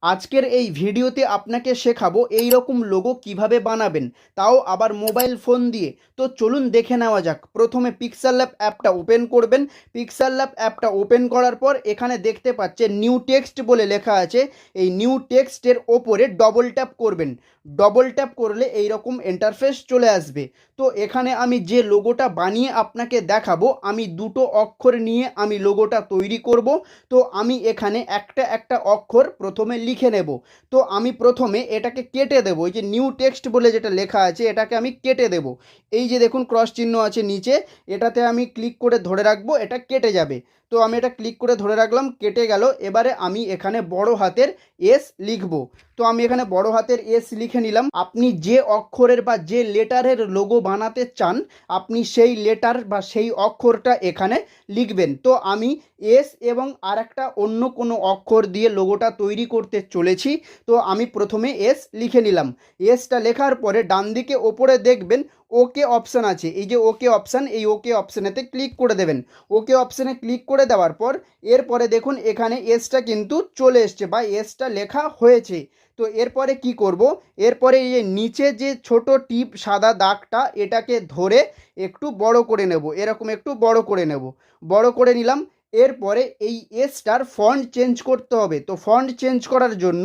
আজকের এই ভিডিওতে আপনাকে শেখাবো এই রকম লোগো কিভাবে বানাবেন, তাও আবার মোবাইল ফোন দিয়ে। তো চলুন দেখে নেওয়া যাক। প্রথমে পিক্সেল ল্যাব অ্যাপটা ওপেন করবেন। পিক্সেল ল্যাব অ্যাপটা ওপেন করার পর এখানে দেখতে পাচ্ছেন নিউ টেক্সট বলে লেখা আছে। এই নিউ টেক্সটের ওপরে ডবল ট্যাপ করবেন। ডবল ট্যাপ করলে এই রকম ইন্টারফেস চলে আসবে। তো এখানে আমি যে লোগোটা বানিয়ে আপনাকে দেখাবো, আমি দুটো অক্ষর নিয়ে আমি লোগোটা তৈরি করব। তো আমি এখানে একটা একটা অক্ষর প্রথমে লিখে নেব। তো আমি প্রথমে এটাকে কেটে দেবো। এই যে নিউ টেক্সট বলে যেটা লেখা আছে এটাকে আমি কেটে দেব। এই যে দেখুন ক্রস চিহ্ন আছে নিচে, এটাতে আমি ক্লিক করে ধরে রাখবো, এটা কেটে যাবে। তো আমি এটা ক্লিক করে ধরে রাখলাম, কেটে গেল। এবারে আমি এখানে বড় হাতের এস লিখব। তো আমি এখানে বড় হাতের এস লিখে নিলাম। আপনি যে অক্ষরের বা যে লেটারের লোগো বানাতে চান, আপনি সেই লেটার বা সেই অক্ষরটা এখানে লিখবেন। তো আমি এস এবং আর একটা অন্য কোনো অক্ষর দিয়ে লোগোটা তৈরি করতে চলেছি। তো আমি প্রথমে এস লিখে নিলাম। এসটা লেখার পরে ডান দিকে ওপরে দেখবেন ওকে অপশান আছে। এই যে ওকে অপশান, এই ওকে অপশানেতে ক্লিক করে দেবেন। ওকে অপশানে ক্লিক করে দেওয়ার পর এরপরে দেখুন এখানে এসটা কিন্তু চলে এসছে বা এসটা লেখা হয়েছে। তো এরপরে কি করব, এরপরে এই যে নিচে যে ছোট টিপ সাদা দাগটা, এটাকে ধরে একটু বড় করে নেব। এরকম একটু বড় করে নেব। বড় করে নিলাম। এরপরে এই এসটার ফন্ট চেঞ্জ করতে হবে। তো ফন্ট চেঞ্জ করার জন্য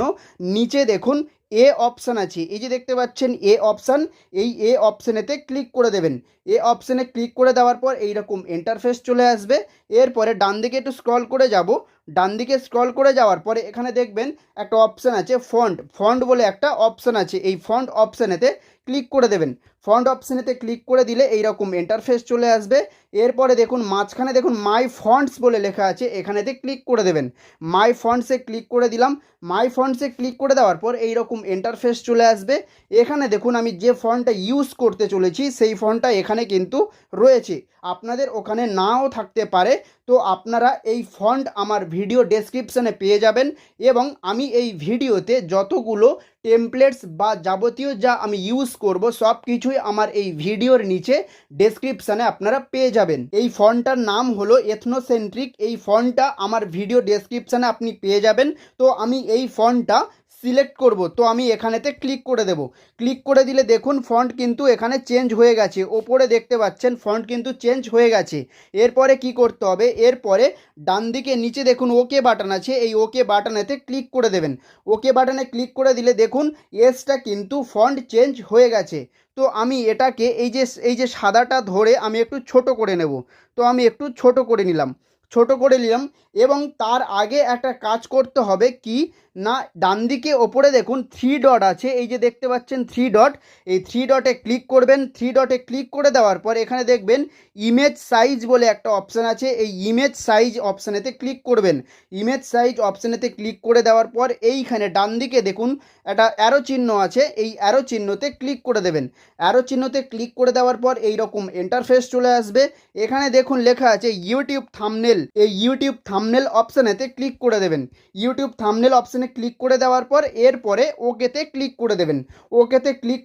নিচে দেখুন এ অপশান আছে। এই যে দেখতে পাচ্ছেন এ অপশান, এই এ অপশানেতে ক্লিক করে দেবেন। এ অপশানে ক্লিক করে দেওয়ার পর এইরকম ইন্টারফেস চলে আসবে। এরপরে ডান দিকে একটু স্ক্রল করে যাব। ডান দিকে স্ক্রল করে যাওয়ার পরে এখানে দেখবেন একটা অপশান আছে ফন্ট। ফন্ট বলে একটা অপশান আছে, এই ফন্ট অপশানেতে ক্লিক করে দেবেন। ফন্ট অপশানেতে ক্লিক করে দিলে এইরকম ইন্টারফেস চলে আসবে। এরপরে দেখুন মাঝখানে দেখুন মাই ফন্টস বলে লেখা আছে, এখানেতে ক্লিক করে দেবেন। মাই ফন্টসে ক্লিক করে দিলাম। মাই ফন্টসে ক্লিক করে দেওয়ার পর এইরকম ইন্টারফেস চলে আসবে। এখানে দেখুন আমি যে ফন্টটা ইউজ করতে চলেছি সেই ফন্টটা এখানে কিন্তু রয়েছে, আপনাদের ওখানে নাও থাকতে পারে। তো আপনারা এই ফন্ট আমার ভিডিও ডেসক্রিপশানে পেয়ে যাবেন এবং আমি এই ভিডিওতে যতগুলো টেমপ্লেটস বা যাবতীয় যা আমি ইউজ করব সব কিছুই আমার এই ভিডিওর নিচে ডেসক্রিপশানে আপনারা পেয়ে যাবেন। এই ফন্টটার নাম হলো এথনোসেন্ট্রিক। এই ফন্টটা আমার ভিডিও ডেসক্রিপশানে আপনি পেয়ে যাবেন। তো আমি এই ফন্টটা সিলেক্ট করব। তো আমি এখানেতে ক্লিক করে দেব। ক্লিক করে দিলে দেখুন ফন্ট কিন্তু এখানে চেঞ্জ হয়ে গেছে। ওপরে দেখতে পাচ্ছেন ফন্ট কিন্তু চেঞ্জ হয়ে গেছে। এরপরে কি করতে হবে, এরপরে ডান দিকে নিচে দেখুন ওকে বাটন আছে, এই ওকে বাটনেতে ক্লিক করে দেবেন। ওকে বাটনে ক্লিক করে দিলে দেখুন এসটা কিন্তু ফন্ট চেঞ্জ হয়ে গেছে। তো আমি এটাকে এই যে সাদাটা ধরে আমি একটু ছোট করে নেব। তো আমি একটু ছোট করে নিলাম। ছোট করে নিলাম এবং তার আগে একটা কাজ করতে হবে কি না, ডান দিকে ওপরে দেখুন থ্রি ডট আছে, এই যে দেখতে পাচ্ছেন থ্রি ডট, এই থ্রি ডটে ক্লিক করবেন। থ্রি ডটে ক্লিক করে দেওয়ার পর এখানে দেখবেন ইমেজ সাইজ বলে একটা অপশান আছে, এই ইমেজ সাইজ অপশানেতে ক্লিক করবেন। ইমেজ সাইজ অপশানেতে ক্লিক করে দেওয়ার পর এইখানে ডান দিকে দেখুন একটা অ্যারো চিহ্ন আছে, এই অ্যারো চিহ্নতে ক্লিক করে দেবেন। অ্যারো চিহ্নতে ক্লিক করে দেওয়ার পর এইরকম ইন্টারফেস চলে আসবে। এখানে দেখুন লেখা আছে ইউটিউব থাম্বনেল, এই ইউটিউব থাম্বনেল অপশানেতে ক্লিক করে দেবেন। ইউটিউব থাম্বনেল অপশানে ক্লিক করে দেওয়ার পর এরপরে ওকেতে ক্লিক করে দেবেন। ওকেতে ক্লিক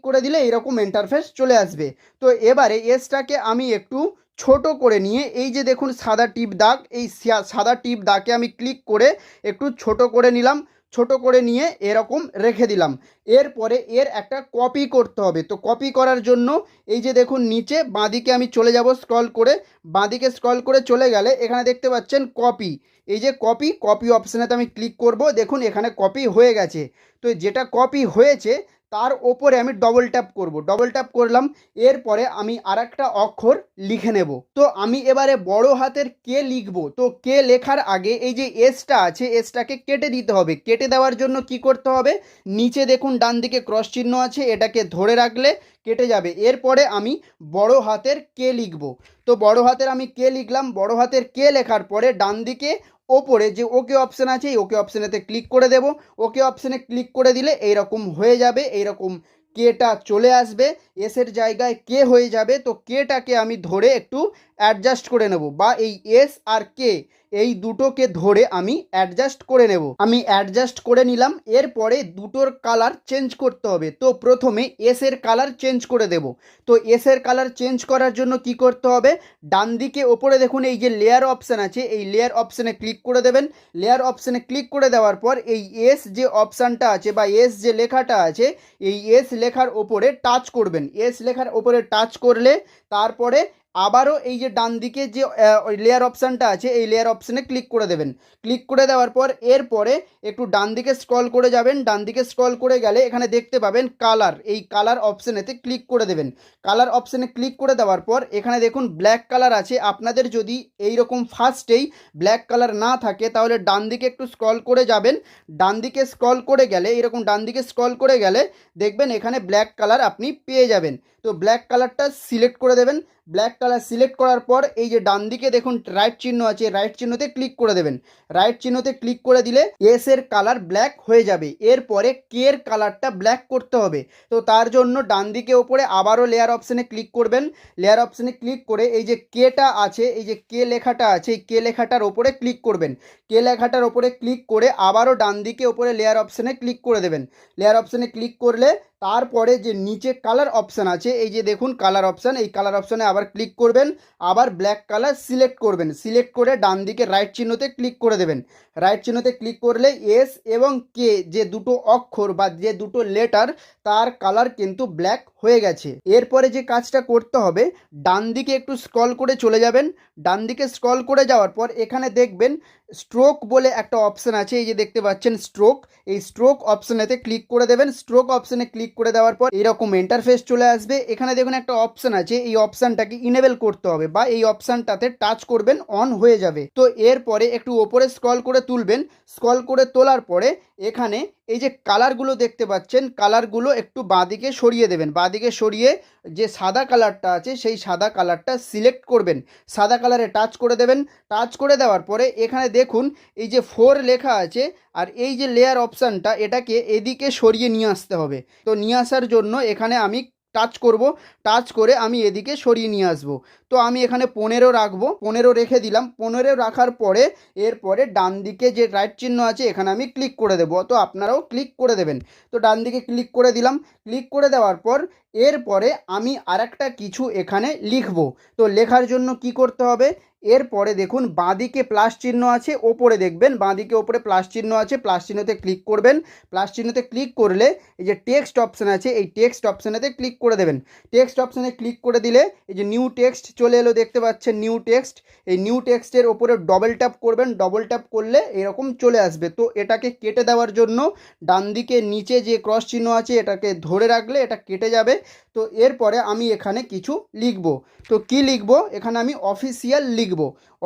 করে দিলে এইরকম ইন্টারফেস চলে আসবে। তো এবারে এসটাকে আমি একটু ছোট করে নিয়ে এই যে দেখুন সাদা টিপ দাগ, এই সাদা টিপ দাগে আমি ক্লিক করে একটু ছোট করে নিলাম। ছোট করে নিয়ে এরকম রেখে দিলাম। এরপরে এর একটা কপি করতে হবে। তো কপি করার জন্য এই যে দেখুন নিচে বাঁদিকে আমি চলে যাব স্ক্রল করে। বাঁদিকে স্ক্রল করে চলে গেলে এখানে দেখতে পাচ্ছেন কপি, এই যে কপি অপশানেতে আমি ক্লিক করব। দেখুন এখানে কপি হয়ে গেছে। তো যেটা কপি হয়েছে তার ওপরে আমি ডবল ট্যাপ করব। ডবল ট্যাপ করলাম। এরপরে আমি আরেকটা অক্ষর লিখে নেব। তো আমি এবারে বড় হাতের কে লিখব। তো কে লেখার আগে এই যে এসটা আছে, এসটাকে কেটে দিতে হবে। কেটে দেওয়ার জন্য কি করতে হবে, নিচে দেখুন ডান দিকে ক্রস চিহ্ন আছে, এটাকে ধরে রাখলে কেটে যাবে। এরপরে আমি বড় হাতের কে লিখব। তো বড় হাতের আমি কে লিখলাম। বড় হাতের কে লেখার পরে ডান দিকে ওপরে যে ওকে অপশান আছে এই ওকে অপশানেতে ক্লিক করে দেব। ওকে অপশানে ক্লিক করে দিলে এইরকম হয়ে যাবে, এইরকম কেটা চলে আসবে, এসের জায়গায় কে হয়ে যাবে। তো কেটাকে আমি ধরে একটু অ্যাডজাস্ট করে নেব, বা এই এস আর কে এই দুটোকে ধরে আমি অ্যাডজাস্ট করে নেব। আমি অ্যাডজাস্ট করে নিলাম। এরপরে দুটোর কালার চেঞ্জ করতে হবে। তো প্রথমে এস এর কালার চেঞ্জ করে দেব। তো এস এর কালার চেঞ্জ করার জন্য কি করতে হবে, ডান দিকে ওপরে দেখুন এই যে লেয়ার অপশান আছে, এই লেয়ার অপশানে ক্লিক করে দেবেন। লেয়ার অপশানে ক্লিক করে দেওয়ার পর এই এস যে অপশানটা আছে বা এস যে লেখাটা আছে, এই এস লেখার ওপরে টাচ করবেন। এস লেখার ওপরে টাচ করলে তারপরে আবারও এই যে ডান দিকে যে লেয়ার অপশানটা আছে, এই লেয়ার অপশানে ক্লিক করে দেবেন। ক্লিক করে দেওয়ার পর এরপরে একটু ডান দিকে স্ক্রল করে যাবেন। ডান দিকে স্ক্রল করে গেলে এখানে দেখতে পাবেন কালার, এই কালার অপশানেতে ক্লিক করে দেবেন। কালার অপশানে ক্লিক করে দেওয়ার পর এখানে দেখুন ব্ল্যাক কালার আছে। আপনাদের যদি এই রকম ফার্স্টেই ব্ল্যাক কালার না থাকে তাহলে ডান দিকে একটু স্ক্রল করে যাবেন। ডান দিকে স্ক্রল করে গেলে এরকম ডান দিকে স্ক্রল করে গেলে দেখবেন এখানে ব্ল্যাক কালার আপনি পেয়ে যাবেন। তো ব্ল্যাক কালারটা সিলেক্ট করে দেবেন। ব্ল্যাক কালার সিলেক্ট করার পর এই যে ডান দিকে দেখুন রাইট চিহ্ন আছে, রাইট চিহ্নতে ক্লিক করে দেবেন। রাইট চিহ্নতে ক্লিক করে দিলে এস এর কালার ব্ল্যাক হয়ে যাবে। এরপরে কে এর কালারটা ব্ল্যাক করতে হবে। তো তার জন্য ডান দিকে ওপরে আবারও লেয়ার অপশানে ক্লিক করবেন। লেয়ার অপশানে ক্লিক করে এই যে কেটা আছে, এই যে কে লেখাটা আছে, এই কে লেখাটার ওপরে ক্লিক করবেন। কে লেখাটার ওপরে ক্লিক করে আবারও ডান দিকে ওপরে লেয়ার অপশানে ক্লিক করে দেবেন। লেয়ার অপশানে ক্লিক করলে তারপরে যে নিচে কালার অপশান আছে, এই যে দেখুন কালার অপশান, এই কালার অপশানে আবার ক্লিক করবেন। আবার ব্ল্যাক কালার সিলেক্ট করবেন। সিলেক্ট করে ডান দিকে রাইট চিহ্নতে ক্লিক করে দেবেন। রাইট চিহ্নতে ক্লিক করলে এস এবং কে যে দুটো অক্ষর বা যে দুটো লেটার, তার কালার কিন্তু ব্ল্যাক হয়ে গেছে। এরপরে যে কাজটা করতে হবে, ডান দিকে একটু স্ক্রল করে চলে যাবেন। ডান দিকে স্ক্রল করে যাওয়ার পর এখানে দেখবেন স্ট্রোক বলে একটা অপশান আছে, এই যে দেখতে পাচ্ছেন স্ট্রোক, এই স্ট্রোক অপশানেতে ক্লিক করে দেবেন। স্ট্রোক অপশানে ক্লিক করে দেওয়ার পর এরকম ইন্টারফেস চলে আসবে। এখানে দেখুন একটা অপশান আছে, এই অপশানটাকে ইনেবল করতে হবে বা এই অপশানটাতে টাচ করবেন, অন হয়ে যাবে। তো এরপরে একটু ওপরে স্ক্রল করে তুলবেন। স্ক্রল করে তোলার পরে এখানে এই যে কালারগুলো দেখতে পাচ্ছেন, কালারগুলো একটু বাঁদিকে সরিয়ে দেবেন। বাঁদিকে সরিয়ে যে সাদা কালারটা আছে সেই সাদা কালারটা সিলেক্ট করবেন। সাদা কালারে টাচ করে দেবেন। টাচ করে দেওয়ার পরে এখানে দেখুন এই যে 4 লেখা আছে আর এই যে লেয়ার অপশানটা, এটাকে এদিকে সরিয়ে নিয়ে আসতে হবে। তো নিয়ে আসার জন্য এখানে আমি টাচ করব। টাচ করে আমি এদিকে সরিয়ে নিয়ে আসব। তো আমি এখানে 15 রাখবো। 15 রেখে দিলাম। 15 রাখার পরে এরপরে ডান দিকে যে রাইট চিহ্ন আছে এখানে আমি ক্লিক করে দেবো। তো আপনারাও ক্লিক করে দেবেন। তো ডান দিকে ক্লিক করে দিলাম। ক্লিক করে দেওয়ার পর এরপরে আমি আরেকটা কিছু এখানে লিখব। তো লেখার জন্য কি করতে হবে, এরপরে দেখুন বাঁদিকে প্লাস চিহ্ন আছে, ওপরে দেখবেন বাঁদিকে ওপরে প্লাস চিহ্ন আছে, প্লাস চিহ্নতে ক্লিক করবেন। প্লাস চিহ্নতে ক্লিক করলে এই যে টেক্সট অপশান আছে, এই টেক্সট অপশানেতে ক্লিক করে দেবেন। টেক্সট অপশানে ক্লিক করে দিলে এই যে নিউ টেক্সট চলে এলো, দেখতে পাচ্ছেন নিউ টেক্সট। এই নিউ টেক্সটের ওপরে ডবল ট্যাপ করবেন। ডবল ট্যাপ করলে এরকম চলে আসবে। তো এটাকে কেটে দেওয়ার জন্য ডান দিকে নিচে যে ক্রস চিহ্ন আছে এটাকে ধরে রাখলে এটা কেটে যাবে। তো এরপরে আমি এখানে কিছু লিখব। তো কি লিখব, এখানে আমি অফিসিয়াল লিখব।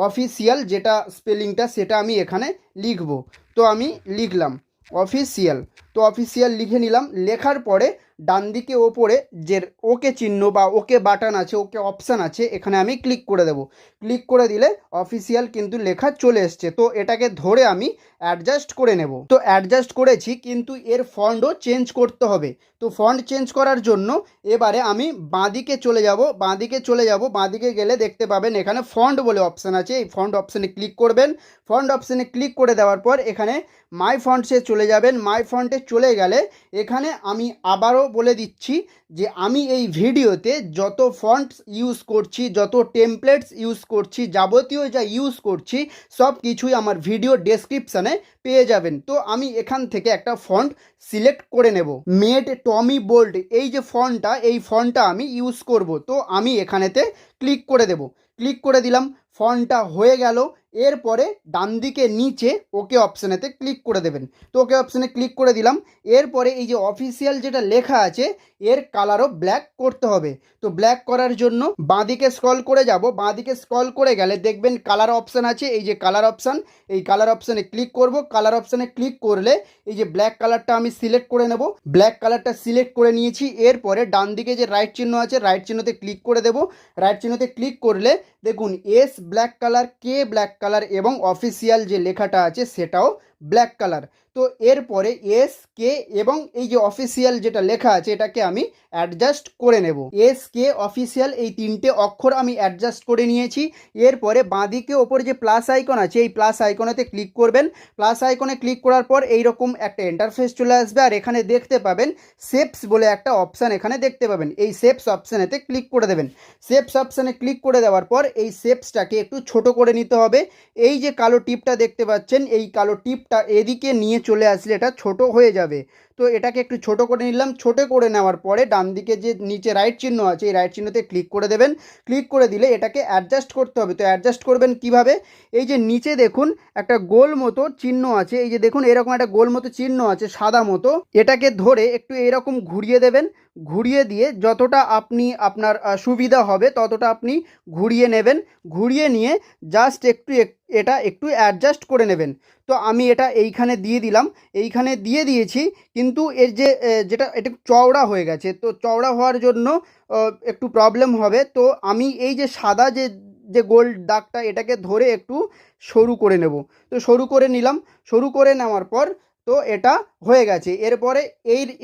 অফিসিয়াল যেটা স্পেলিংটা সেটা আমি এখানে লিখব। তো আমি লিখলাম অফিসিয়াল। তো অফিসিয়াল লিখে নিলাম। লেখার পরে ডান দিকে ওপরে যে ওকে চিহ্ন বা ওকে বাটন আছে, ওকে অপশান আছে, এখানে আমি ক্লিক করে দেব। ক্লিক করে দিলে অফিসিয়াল কিন্তু লেখা চলে এসছে। তো এটাকে ধরে আমি অ্যাডজাস্ট করে নেব। তো অ্যাডজাস্ট করেছি, কিন্তু এর ফন্টও চেঞ্জ করতে হবে। তো ফন্ট চেঞ্জ করার জন্য এবারে আমি বাঁদিকে চলে যাব। বাঁদিকে চলে যাব। বাঁদিকে গেলে দেখতে পাবেন এখানে ফন্ট বলে অপশান আছে, এই ফন্ট অপশানে ক্লিক করবেন। ফন্ট অপশানে ক্লিক করে দেওয়ার পর এখানে মাই ফন্টসে চলে যাবেন। মাই ফন্টে চলে গেলে এখানে আমি আবারও বলে দিচ্ছি যে আমি এই ভিডিওতে যত ফন্টস ইউজ করছি, যত টেমপ্লেটস ইউজ করছি, যাবতীয় যা ইউজ করছি সব কিছুই আমার ভিডিও ডেসক্রিপশানে পেয়ে যাবেন। তো আমি এখান থেকে একটা ফন্ট সিলেক্ট করে নেব। মেড টমি বোল্ড এই যে ফন্টটা, এই ফন্টটা আমি ইউজ করব। তো আমি এখানেতে ক্লিক করে দেব। ক্লিক করে দিলাম। ফন্টটা হয়ে গেল। এরপরে ডান দিকে নিচে ওকে অপশানেতে ক্লিক করে দেবেন। তো ওকে অপশানে ক্লিক করে দিলাম। এরপরে এই যে অফিসিয়াল যেটা লেখা আছে এর কালারও ব্ল্যাক করতে হবে। তো ব্ল্যাক করার জন্য বাঁদিকে স্ক্রল করে যাব। বাঁদিকে স্ক্রল করে গেলে দেখবেন কালার অপশান আছে, এই যে কালার অপশান, এই কালার অপশানে ক্লিক করব। কালার অপশানে ক্লিক করলে এই যে ব্ল্যাক কালারটা আমি সিলেক্ট করে নেব। ব্ল্যাক কালারটা সিলেক্ট করে নিয়েছি। এরপরে ডান দিকে যে রাইট চিহ্ন আছে, রাইট চিহ্নতে ক্লিক করে দেব। রাইট চিহ্নতে ক্লিক করলে দেখুন এস ব্ল্যাক কালার, কে ব্ল্যাক কালার এবং অফিসিয়াল যে লেখাটা আছে সেটাও ব্ল্যাক কালার। তো এরপরে এস কে এবং এই যে অফিসিয়াল যেটা লেখা আছে এটাকে আমি অ্যাডজাস্ট করে নেব। এস কে অফিসিয়াল এই তিনটে অক্ষর আমি অ্যাডজাস্ট করে নিয়েছি। এরপরে বাঁদিকে ওপরে যে প্লাস আইকন আছে এই প্লাস আইকনেতে ক্লিক করবেন। প্লাস আইকনে ক্লিক করার পর এইরকম একটা ইন্টারফেস চলে আসবে, আর এখানে দেখতে পাবেন শেপস বলে একটা অপশান এখানে দেখতে পাবেন। এই শেপস অপশানেতে ক্লিক করে দেবেন। শেপস অপশানে ক্লিক করে দেওয়ার পর এই শেপসটাকে একটু ছোট করে নিতে হবে। এই যে কালো টিপটা দেখতে পাচ্ছেন এই কালো টিপটা এদিকে নিয়ে চলে আসলে এটা ছোট হয়ে যাবে। তো এটাকে একটু ছোট করে নিলাম। ছোট করে নেওয়ার পরে ডান দিকে যে নিচে রাইট চিহ্ন আছে এই রাইট চিহ্নতে ক্লিক করে দেবেন। ক্লিক করে দিলে এটাকে অ্যাডজাস্ট করতে হবে। তো অ্যাডজাস্ট করবেন কিভাবে, এই যে নিচে দেখুন একটা গোল মতো চিহ্ন আছে, এই যে দেখুন এরকম একটা গোল মতো চিহ্ন আছে সাদা মতো, এটাকে ধরে একটু এরকম ঘুরিয়ে দেবেন। ঘুরিয়ে দিয়ে যতটা আপনি আপনার সুবিধা হবে ততটা আপনি ঘুরিয়ে নেবেন। ঘুরিয়ে নিয়ে জাস্ট একটু এটা একটু অ্যাডজাস্ট করে নেবেন। তো আমি এটা এইখানে দিয়ে দিলাম, এইখানে দিয়ে দিয়েছি, কিন্তু এর যে যেটা এটা চওড়া হয়ে গেছে, তো চওড়া হওয়ার জন্য একটু প্রবলেম হবে। তো আমি এই যে সাদা যে যে গোল দাগটা এটাকে ধরে একটু সরু করে নেব। তো সরু করে নিলাম। সরু করে নেওয়ার পর তো এটা হয়ে গেছে। এরপরে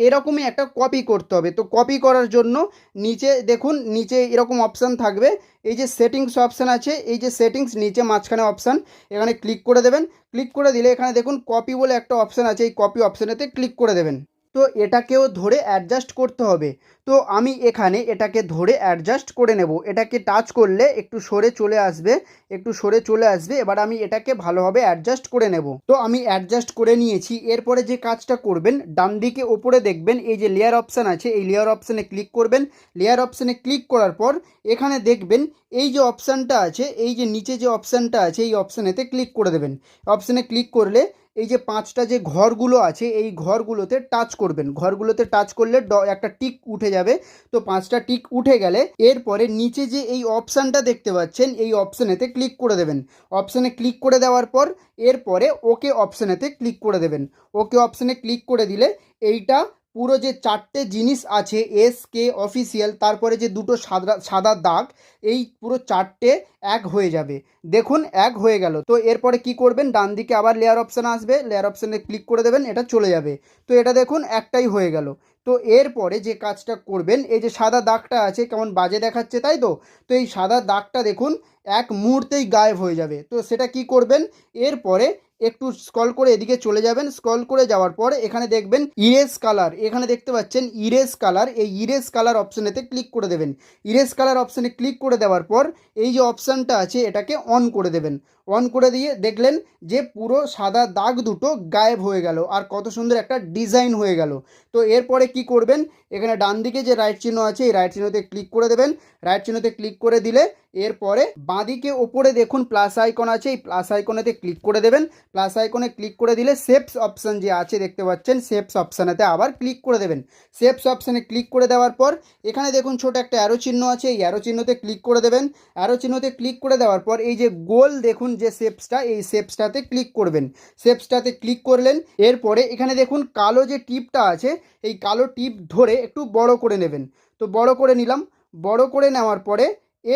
এরকমই একটা কপি করতে হবে। তো কপি করার জন্য নিচে দেখুন নিচে এরকম অপশান থাকবে, এই যে সেটিংস অপশান আছে, এই যে সেটিংস নিচে মাঝখানে অপশান, এখানে ক্লিক করে দেবেন। ক্লিক করে দিলে এখানে দেখুন কপি বলে একটা অপশান আছে, এই কপি অপশানেতে ক্লিক করে দেবেন। তো এটাকেও ধরে অ্যাডজাস্ট করতে হবে। তো আমি এখানে এটাকে ধরে অ্যাডজাস্ট করে নেব। এটাকে টাচ করলে একটু সরে চলে আসবে, একটু সরে চলে আসবে। এবার আমি এটাকে ভালোভাবে অ্যাডজাস্ট করে নেব। তো আমি অ্যাডজাস্ট করে নিয়েছি। এরপরে যে কাজটা করবেন, ডান দিকে ওপরে দেখবেন এই যে লেয়ার অপশান আছে, এই লেয়ার অপশানে ক্লিক করবেন। লেয়ার অপশানে ক্লিক করার পর এখানে দেখবেন এই যে অপশানটা আছে, এই যে নিচে যে অপশানটা আছে এই অপশানেতে ক্লিক করে দেবেন। অপশানে ক্লিক করলে এই যে পাঁচটা যে ঘরগুলো আছে এই ঘরগুলোতে টাচ করবেন। ঘরগুলোতে টাচ করলে একটা টিক উঠে যাবে। তো পাঁচটা টিক উঠে গেলে এরপরে নিচে যে এই অপশানটা দেখতে পাচ্ছেন এই অপশানেতে ক্লিক করে দেবেন। অপশানে ক্লিক করে দেওয়ার পর এরপরে ওকে অপশানেতে ক্লিক করে দেবেন। ওকে অপশানে ক্লিক করে দিলে এইটা পুরো যে চারটে জিনিস আছে এস কে অফিসিয়াল, তারপরে যে দুটো সাদা সাদা দাগ, এই পুরো চারটে এক হয়ে যাবে। দেখুন এক হয়ে গেল। তো এরপরে কি করবেন, ডান দিকে আবার লেয়ার অপশান আসবে, লেয়ার অপশানে ক্লিক করে দেবেন, এটা চলে যাবে। তো এটা দেখুন একটাই হয়ে গেল। তো এরপরে যে কাজটা করবেন, এই যে সাদা দাগটা আছে কেমন বাজে দেখাচ্ছে তাই তো, তো এই সাদা দাগটা দেখুন এক মুহূর্তেই গায়েব হয়ে যাবে। তো সেটা কি করবেন, এরপরে একটু স্ক্রল করে এদিকে চলে যাবেন। স্ক্রল করে যাওয়ার পর এখানে দেখবেন ইরেজ কালার, এখানে দেখতে পাচ্ছেন ইরেজ কালার, এই ইরেজ কালার অপশানেতে ক্লিক করে দেবেন। ইরেজ কালার অপশানে ক্লিক করে দেওয়ার পর এই যে অপশানটা আছে এটাকে অন করে দেবেন। অন করে দিয়ে দেখলেন যে পুরো সাদা দাগ দুটো গায়েব হয়ে গেল আর কত সুন্দর একটা ডিজাইন হয়ে গেল। তো এরপরে কি করবেন, এখানে ডান দিকে যে রাইট চিহ্ন আছে এই রাইট চিহ্নতে ক্লিক করে দেবেন। রাইট চিহ্নতে ক্লিক করে দিলে এরপরে বাঁদিকে ওপরে দেখুন প্লাস আইকন আছে, এই প্লাস আইকনেতে ক্লিক করে দেবেন। প্লাস আইকনে ক্লিক করে দিলে শেপস অপশান যে আছে দেখতে পাচ্ছেন শেপস অপশানেতে আবার ক্লিক করে দেবেন। শেপস অপশানে ক্লিক করে দেওয়ার পর এখানে দেখুন ছোট একটা অ্যারো চিহ্ন আছে, এই অ্যারো চিহ্নতে ক্লিক করে দেবেন। অ্যারো চিহ্নতে ক্লিক করে দেওয়ার পর এই যে গোল দেখুন যে শেপসটা, এই শেপসটাতে ক্লিক করবেন। শেপসটাতে ক্লিক করলেন। এরপরে এখানে দেখুন কালো যে টিপটা আছে এই কালো টিপ ধরে একটু বড় করে নেবেন। তো বড় করে নিলাম। বড় করে নেওয়ার পরে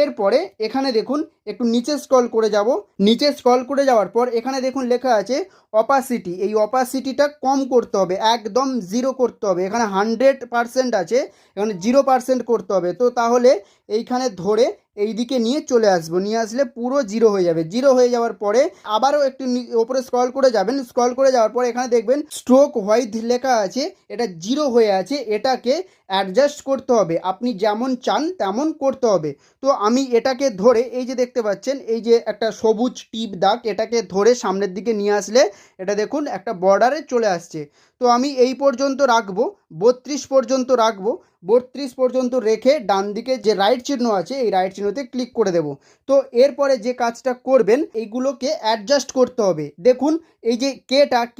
এরপরে এখানে দেখুন একটু নিচে স্ক্রল করে যাব। নিচে স্ক্রল করে যাওয়ার পর এখানে দেখুন লেখা আছে অপাসিটি, এই অপাসিটিটা কম করতে হবে, একদম 0 করতে হবে। এখানে 100% আছে, এখানে 0% করতে হবে। তো তাহলে এইখানে ধরে এই দিকে নিয়ে চলে আসবো, নিয়ে আসলে পুরো 0 হয়ে যাবে। 0 হয়ে যাওয়ার পরে আবারও একটু ওপরে স্ক্রল করে যাবেন। স্ক্রল করে যাওয়ার পরে এখানে দেখবেন স্ট্রোক হোয়াইট লেখা আছে, এটা 0 হয়ে আছে, এটাকে অ্যাডজাস্ট করতে হবে, আপনি যেমন চান তেমন করতে হবে। তো আমি এটাকে ধরে এই যে দেখতে পাচ্ছেন এই যে একটা সবুজ টিপ দাগ, এটাকে ধরে সামনের দিকে নিয়ে আসলে এটা দেখুন একটা বর্ডারে চলে আসছে। তো আমি এই পর্যন্ত রাখবো, 32 পর্যন্ত রাখবো। 32 পর্যন্ত রেখে ডান দিকে যে রাইট চিহ্ন আছে এই রাইট চিহ্নতে ক্লিক করে দেব। তো এরপরে যে কাজটা করবেন এইগুলোকে অ্যাডজাস্ট করতে হবে। দেখুন এই যে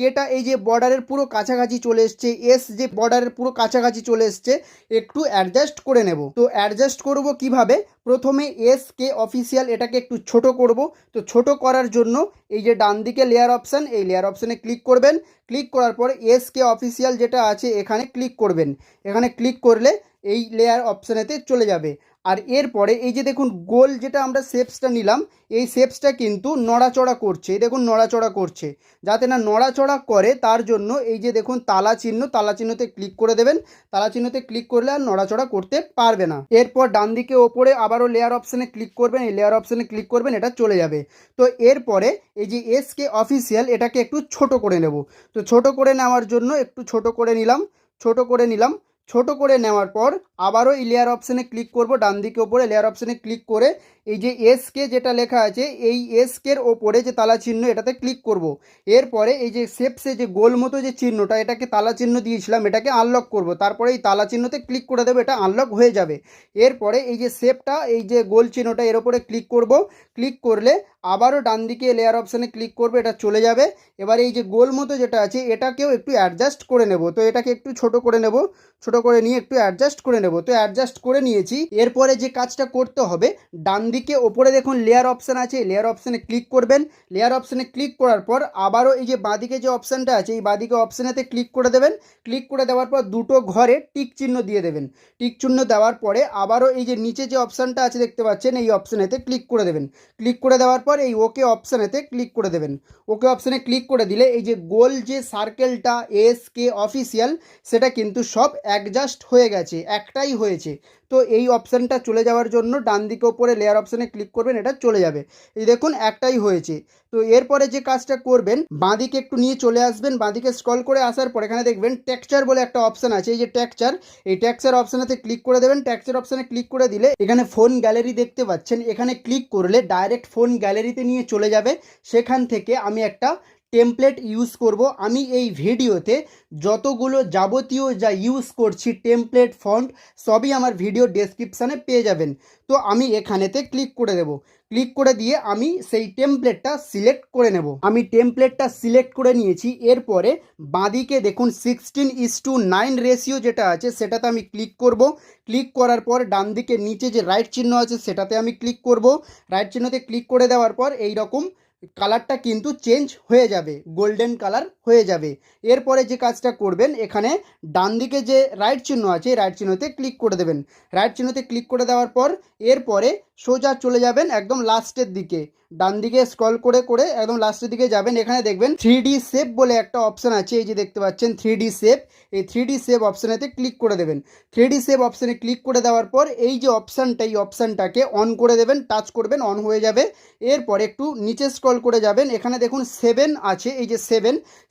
কেটা এই যে বর্ডারের পুরো কাছাকাছি চলে এসছে, এস যে বর্ডারের পুরো কাছাকাছি চলে এসছে, একটু অ্যাডজাস্ট করে নেব। তো অ্যাডজাস্ট করব কিভাবে, প্রথমে এস কে অফিসিয়াল এটাকে একটু ছোট করব। তো ছোট করার জন্য এই যে ডান দিকে লেয়ার অপশান, এই লেয়ার অপশানে ক্লিক করবেন। ক্লিক করার পরে এস কে অফিসিয়াল যেটা আছে এখানে ক্লিক করবেন। এখানে ক্লিক করলে এই লেয়ার অপশানেতে চলে যাবে। আর এরপরে এই যে দেখুন গোল যেটা আমরা শেপসটা নিলাম, এই শেপসটা কিন্তু নড়াচড়া করছে, এই দেখুন নড়াচড়া করছে। যাতে না নড়াচড়া করে তার জন্য এই যে দেখুন তালা চিহ্ন, তালা চিহ্নতে ক্লিক করে দেবেন। তালা চিহ্নতে ক্লিক করলে আর নড়াচড়া করতে পারবে না। এরপর ডান দিকে ওপরে আবারও লেয়ার অপশানে ক্লিক করবেন, এই লেয়ার অপশানে ক্লিক করবেন, এটা চলে যাবে। তো এরপরে এই যে এসকে অফিসিয়াল এটাকে একটু ছোট করে নেব। তো ছোট করে নেওয়ার জন্য একটু ছোট করে নিলাম, ছোট করে নিলাম। ছোট করে নেওয়ার পর আবারও এই লেয়ার অপশানে ক্লিক করব, ডান দিকে ওপরে লেয়ার অপশানে ক্লিক করে এই যে এসকে যেটা লেখা আছে এই এসকের ওপরে যে তালা চিহ্ন এটাতে ক্লিক করব। এরপরে এই যে শেপসে যে গোল মতো যে চিহ্নটা এটাকে তালা চিহ্ন দিয়েছিলাম এটাকে আনলক করব। তারপরে এই তালা চিহ্নতে ক্লিক করে দেবো, এটা আনলক হয়ে যাবে। এরপরে এই যে শেপটা এই যে গোল চিহ্নটা এর ওপরে ক্লিক করব। ক্লিক করলে আবারও ডান দিকে লেয়ার অপশানে ক্লিক করবে, এটা চলে যাবে। এবারে এই যে গোল মতো যেটা আছে এটাকেও একটু অ্যাডজাস্ট করে নেব। তো এটাকে একটু ছোট করে নেব, ছোট করে নিয়ে একটু অ্যাডজাস্ট করে নেব। তো অ্যাডজাস্ট করে নিয়েছি। এরপরে যে কাজটা করতে হবে, ডান দিকে ওপরে দেখুন লেয়ার অপশান আছে, লেয়ার অপশানে ক্লিক করবেন। লেয়ার অপশানে ক্লিক করার পর আবারও এই যে বাঁদিকে যে অপশানটা আছে এই বাঁদিকে অপশানেতে ক্লিক করে দেবেন। ক্লিক করে দেওয়ার পর দুটো ঘরে টিক চিহ্ন দিয়ে দেবেন। টিক চিহ্ন দেওয়ার পরে আবারও এই যে নিচে যে অপশানটা আছে দেখতে পাচ্ছেন এই অপশানেতে ক্লিক করে দেবেন। ক্লিক করে দেওয়ার পর এই ওকে অপশানেতে ক্লিক করে দেবেন। ওকে অপশানে ক্লিক করে দিলে এই যে গোল যে সার্কেলটা এসকে অফিসিয়াল সেটা কিন্তু সব অ্যাডজাস্ট হয়ে গেছে, একটাই হয়েছে। তো এই অপশানটা চলে যাওয়ার জন্য ডান দিকে ওপরে লেয়ার অপশানে ক্লিক করবেন, এটা চলে যাবে। এই দেখুন একটাই হয়েছে। তো এরপরে যে কাজটা করবেন, বাঁদিকে একটু নিয়ে চলে আসবেন, বাঁদিকে স্ক্রল করে আসার পর এখানে দেখবেন টেক্সচার বলে একটা অপশান আছে, এই যে টেক্সচার, এই টেক্সচার অপশানেতে ক্লিক করে দেবেন। টেক্সচার অপশানে ক্লিক করে দিলে এখানে ফোন গ্যালারি দেখতে পাচ্ছেন, এখানে ক্লিক করলে ডাইরেক্ট ফোন গ্যালারিতে নিয়ে চলে যাবে। সেখান থেকে আমি একটা টেমপ্লেট ইউজ করব। আমি এই ভিডিওতে যতগুলো যাবতীয় যা ইউজ করছি টেমপ্লেট ফন্ট সবই আমার ভিডিও ডেসক্রিপশানে পেয়ে যাবেন। তো আমি এখানেতে ক্লিক করে দেব। ক্লিক করে দিয়ে আমি সেই টেমপ্লেটটা সিলেক্ট করে নেব। আমি টেমপ্লেটটা সিলেক্ট করে নিয়েছি। এরপরে বাঁদিকে দেখুন 16:9 রেশিও যেটা আছে সেটাতে আমি ক্লিক করব। ক্লিক করার পর ডান দিকে নিচে যে রাইট চিহ্ন আছে সেটাতে আমি ক্লিক করব। রাইট চিহ্নতে ক্লিক করে দেওয়ার পর এই রকম কালারটা কিন্তু চেঞ্জ হয়ে যাবে, গোল্ডেন কালার হয়ে যাবে। এরপরে যে কাজটা করবেন, এখানে ডান দিকে যে রাইট চিহ্ন আছে রাইট চিহ্নতে ক্লিক করে দেবেন। রাইট চিহ্নতে ক্লিক করে দেওয়ার পর এরপরে সোজা চলে যাবেন একদম লাস্টের দিকে, ডান দিকে স্ক্রল করে করে একদম লাস্টের দিকে যাবেন। এখানে দেখবেন 3D শেপ বলে একটা অপশান আছে, এই যে দেখতে পাচ্ছেন 3D শেপ, এই 3D শেপ অপশানেতে ক্লিক করে দেবেন। 3D শেপ অপশানে ক্লিক করে দেওয়ার পর এই যে অপশানটা এই অপশানটাকে অন করে দেবেন, টাচ করবেন, অন হয়ে যাবে। এরপর একটু নিচে স্ক্রল করে যাবেন, এখানে দেখুন 7 আছে, এই যে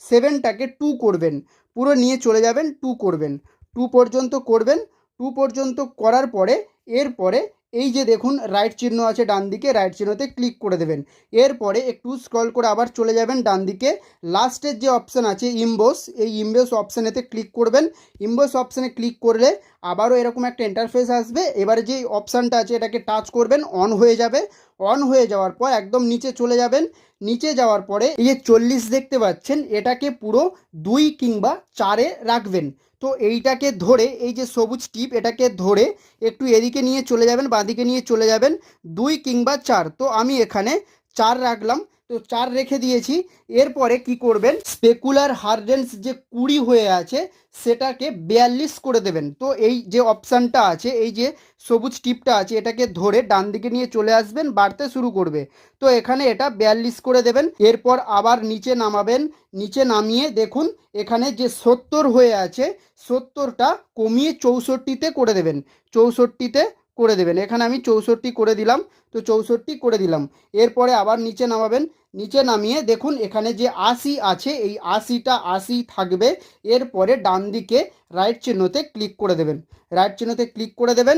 7টাকে 2 করবেন, পুরো নিয়ে চলে যাবেন, 2 করবেন, 2 পর্যন্ত করবেন। 2 পর্যন্ত করার পরে এরপরে এই যে দেখুন রাইট চিহ্ন আছে ডান দিকে, রাইট চিহ্নতে ক্লিক করে দেবেন। এরপরে একটু স্ক্রল করে আবার চলে যাবেন ডান দিকে, লাস্টের যে অপশান আছে ইমবোস, এই ইমবোস অপশানেতে ক্লিক করবেন। ইমবোস অপশানে ক্লিক করলে আবারও এরকম একটা ইন্টারফেস আসবে। এবারে যে অপশানটা আছে এটাকে টাচ করবেন, অন হয়ে যাবে। অন হয়ে যাওয়ার পর একদম নিচে চলে যাবেন। নিচে যাওয়ার পরে এই যে 40 দেখতে পাচ্ছেন এটাকে পুরো 2 কিংবা 4-এ রাখবেন। তো এইটাকে ধরে এই যে সবুজ টিপ এটাকে ধরে একটু এদিকে নিয়ে চলে যাবেন, বাঁদিকে নিয়ে চলে যাবেন, 2 কিংবা 4। তো আমি এখানে 4 রাখলাম, তো 4 রেখে দিয়েছি। এরপরে কি করবেন, স্পেকুলার হার্ডেন্স যে 20 হয়ে আছে সেটাকে 42 করে দেবেন। তো এই যে অপশানটা আছে এই যে সবুজ টিপটা আছে এটাকে ধরে ডান দিকে নিয়ে চলে আসবেন, বাড়তে শুরু করবে। তো এখানে এটা 42 করে দেবেন। এরপর আবার নিচে নামাবেন, নিচে নামিয়ে দেখুন এখানে যে 70 হয়ে আছে 70টা কমিয়ে 64তে করে দেবেন, 64তে করে দেবেন। এখানে আমি 64 করে দিলাম, তো 64 করে দিলাম। এরপরে আবার নিচে নামাবেন, নিচে নামিয়ে দেখুন এখানে যে 80 আছে এই 80টা 80 থাকবে। এরপরে ডান দিকে রাইট চিহ্নতে ক্লিক করে দেবেন, রাইট চিহ্নতে ক্লিক করে দেবেন।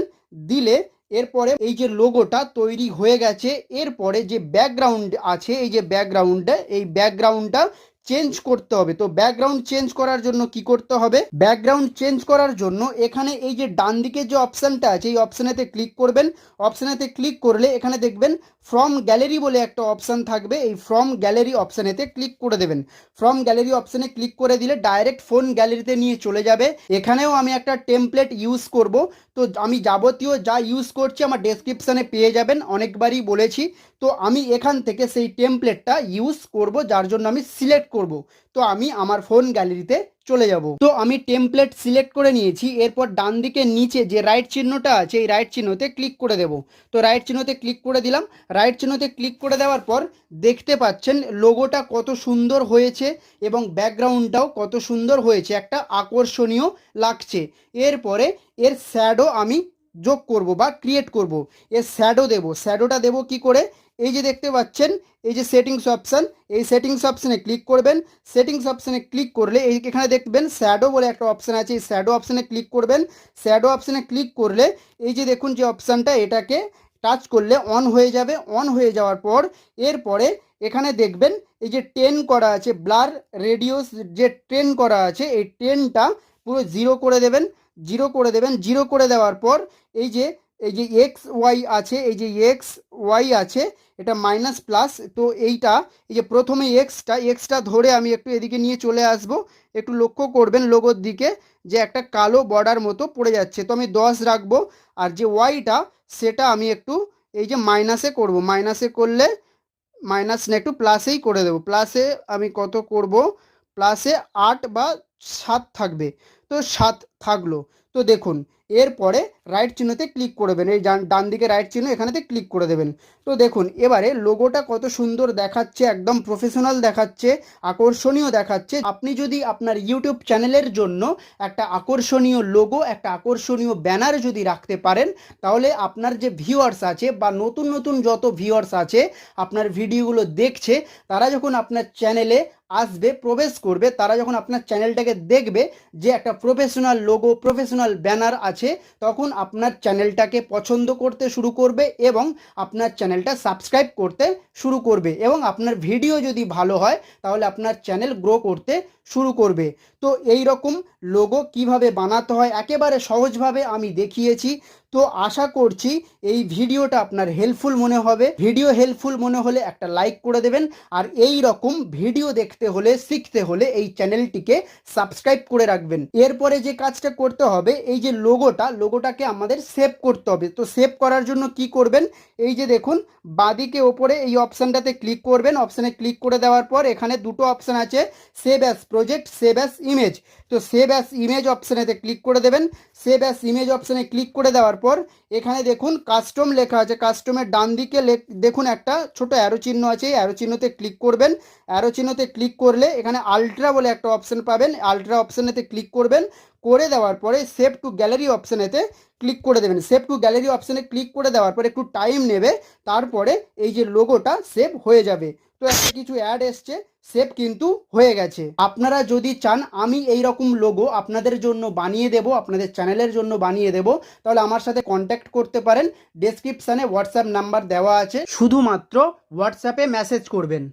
দিলে এরপরে এই যে লোগোটা তৈরি হয়ে গেছে। এরপরে যে ব্যাকগ্রাউন্ড আছে এই যে ব্যাকগ্রাউন্ডে এই ব্যাকগ্রাউন্ডটা চেঞ্জ করতে হবে। তো ব্যাকগ্রাউন্ড চেঞ্জ করার জন্য কি করতে হবে, ব্যাকগ্রাউন্ড চেঞ্জ করার জন্য এখানে এই যে ডান দিকে যে অপশানটা আছে এই অপশানেতে ক্লিক করবেন। অপশানেতে ক্লিক করলে এখানে দেখবেন ফ্রম গ্যালারি বলে একটা অপশান থাকবে, এই ফ্রম গ্যালারি অপশানেতে ক্লিক করে দেবেন। ফ্রম গ্যালারি অপশানে ক্লিক করে দিলে ডাইরেক্ট ফোন গ্যালারিতে নিয়ে চলে যাবে। এখানেও আমি একটা টেমপ্লেট ইউজ করব। তো আমি যাবতীয় যা ইউজ করছি আমার ডেসক্রিপশানে পেয়ে যাবেন, অনেকবারই বলেছি। তো আমি এখান থেকে সেই টেমপ্লেটটা ইউজ করব, যার জন্য আমি সিলেক্ট করব। তো আমি আমার ফোন গ্যালারিতে চলে যাব। তো আমি টেমপ্লেট সিলেক্ট করে নিয়েছি। এরপর ডান দিকে নিচে যে রাইট চিহ্নটা আছে এই রাইট চিহ্নতে ক্লিক করে দেব। তো রাইট চিহ্নতে ক্লিক করে দিলাম। রাইট চিহ্নতে ক্লিক করে দেওয়ার পর দেখতে পাচ্ছেন লোগোটা কত সুন্দর হয়েছে এবং ব্যাকগ্রাউন্ডটাও কত সুন্দর হয়েছে, একটা আকর্ষণীয় লাগছে। এরপরে এর শ্যাডো আমি যোগ করব বা ক্রিয়েট করব। এর শ্যাডো দেব। শ্যাডোটা দেব কি করে, এই যে দেখতে পাচ্ছেন এই যে সেটিংস অপশান, এই সেটিংস অপশানে ক্লিক করবেন। সেটিংস অপশানে ক্লিক করলে এখানে দেখবেন শ্যাডো বলে একটা অপশান আছে, এই শ্যাডো অপশানে ক্লিক করবেন। শ্যাডো অপশানে ক্লিক করলে এই যে দেখুন যে অপশানটা, এটাকে টাচ করলে অন হয়ে যাবে। অন হয়ে যাওয়ার পর এরপরে এখানে দেখবেন এই যে টেন করা আছে, ব্লার রেডিওস যে টেন করা আছে, এই টেনটা পুরো জিরো করে দেবেন। জিরো করে দেবেন। জিরো করে দেওয়ার পর এই যে এক্স ওয়াই আছে, এই যে এক্স ওয়াই আছে, এটা মাইনাস প্লাস। তো এইটা এই যে প্রথমে এক্সটা ধরে আমি একটু এদিকে নিয়ে চলে আসব। একটু লক্ষ্য করবেন লোগোর দিকে যে একটা কালো বর্ডার মতো পড়ে যাচ্ছে, তো আমি 10 রাখবো। আর যে ওয়াইটা সেটা আমি একটু এই যে মাইনাসে করব। মাইনাসে করলে মাইনাস না, একটু প্লাসেই করে দেবো। প্লাসে আমি কত করব, প্লাসে 8 বা 7 থাকবে। তো 7 থাকলো। তো দেখুন এরপরে রাইট চিহ্নতে ক্লিক করবেন, এই ডান দিকে রাইট চিহ্ন এখানেতে ক্লিক করে দেবেন। তো দেখুন এবারে লোগোটা কত সুন্দর দেখাচ্ছে, একদম প্রফেশনাল দেখাচ্ছে, আকর্ষণীয় দেখাচ্ছে। আপনি যদি আপনার ইউটিউব চ্যানেলের জন্য একটা আকর্ষণীয় লোগো, একটা আকর্ষণীয় ব্যানার যদি রাখতে পারেন, তাহলে আপনার যে ভিউয়ার্স আছে বা নতুন নতুন যত ভিউয়ার্স আছে আপনার ভিডিওগুলো দেখছে, তারা যখন আপনার চ্যানেলে আসবে, প্রবেশ করবে, তারা যখন আপনার চ্যানেলটাকে দেখবে যে একটা প্রফেশনাল লোগো, প্রফেশনাল ব্যানার আছে, তখন আপনার চ্যানেলটাকে পছন্দ করতে শুরু করবে এবং আপনার চ্যানেলটা সাবস্ক্রাইব করতে শুরু করবে। এবং আপনার ভিডিও যদি ভালো হয় তাহলে আপনার চ্যানেল গ্রো করতে শুরু করবে। তো এই রকম লোগো কিভাবে বানাতে হয় একেবারে সহজভাবে আমি দেখিয়েছি। তো আশা করছি এই ভিডিওটা আপনার হেল্পফুল মনে হবে। ভিডিও হেল্পফুল মনে হলে একটা লাইক করে দেবেন। আর এই রকম ভিডিও দেখতে হলে, শিখতে হলে এই চ্যানেলটিকে সাবস্ক্রাইব করে রাখবেন। এরপরে যে কাজটা করতে হবে, এই যে লোগোটাকে আমাদের সেভ করতে হবে। তো সেভ করার জন্য কি করবেন, এই যে দেখুন বাঁদিকে ওপরে এই অপশানটাতে ক্লিক করবেন। অপশানে ক্লিক করে দেওয়ার পর এখানে দুটো অপশান আছে, save as project, save as image. তো সেভ অ্যাজ ইমেজ অপশানেতে ক্লিক করে দেবেন। সেভ অ্যাজ ইমেজ অপশানে ক্লিক করে দেওয়ার পর এখানে দেখুন কাস্টম লেখা আছে। কাস্টমের ডান দিকে দেখুন একটা ছোট অ্যারো চিহ্ন আছে, এই অ্যারো চিহ্নতে ক্লিক করবেন। অ্যারো চিহ্নতে ক্লিক করলে এখানে আলট্রা বলে একটা অপশান পাবেন, আলট্রা অপশানেতে ক্লিক করবেন। করে দেওয়ার পরে সেভ টু গ্যালারি অপশানেতে ক্লিক করে দেবেন। সেভ টু গ্যালারি অপশানে ক্লিক করে দেওয়ার পরে একটু টাইম নেবে, তারপরে এই যে লোগোটা সেভ হয়ে যাবে। তো একটা কিছু অ্যাড এসছে, সেভ কিন্তু হয়ে গেছে। আপনারা যদি চান আমি এই রকম লোগো আপনাদের জন্য বানিয়ে দেব, আপনাদের চ্যানেলের জন্য বানিয়ে দেব, তাহলে আমার সাথে কন্ট্যাক্ট করতে পারেন। ডেসক্রিপশানে হোয়াটসঅ্যাপ নাম্বার দেওয়া আছে, শুধুমাত্র হোয়াটসঅ্যাপে মেসেজ করবেন।